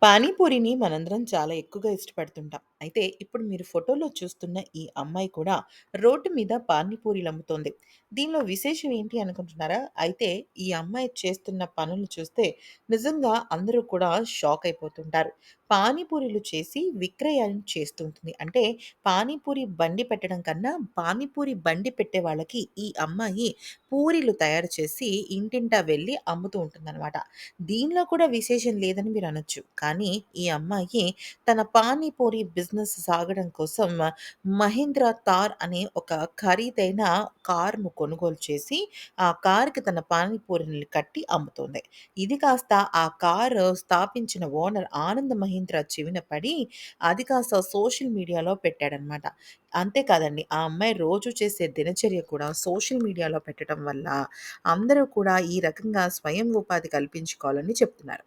పానీపూరిని మనందరం చాలా ఎక్కువగా ఇష్టపడుతుంటాం. అయితే ఇప్పుడు మీరు ఫోటోలో చూస్తున్న ఈ అమ్మాయి కూడా రోడ్డు మీద పానీపూరీలు అమ్ముతోంది. దీనిలో విశేషం ఏంటి అనుకుంటున్నారా? అయితే ఈ అమ్మాయి చేస్తున్న పనులు చూస్తే నిజంగా అందరూ కూడా షాక్ అయిపోతుంటారు. పానీపూరీలు చేసి విక్రయం చేస్తుంటుంది. అంటే పానీపూరి బండి పెట్టడం కన్నా పానీపూరి బండి పెట్టే వాళ్ళకి ఈ అమ్మాయి పూరీలు తయారు చేసి ఇంటింటా వెళ్లి అమ్ముతూ ఉంటుందనమాట. దీనిలో కూడా విశేషం లేదని మీరనొచ్చు. కానీ ఈ అమ్మాయి తన పానీపూరి బిజినెస్ సాగడం కోసం మహీంద్రా థార్ అనే ఒక ఖరీదైన కారును కొనుగోలు చేసి, ఆ కారుకి తన పానీపూరిని కట్టి అమ్ముతోంది. ఇది కాస్త ఆ కారు స్థాపించిన ఓనర్ ఆనంద్ మహీంద్రా చెవిన పడి, అది కాస్త సోషల్ మీడియాలో పెట్టాడనమాట. అంతే కాదండి. ఆ అమ్మాయి రోజు చేసే దినచర్య కూడా సోషల్ మీడియాలో పెట్టడం వల్ల అందరూ కూడా ఈ రకంగా స్వయం ఉపాధి కల్పించుకోవాలని చెప్తున్నారు.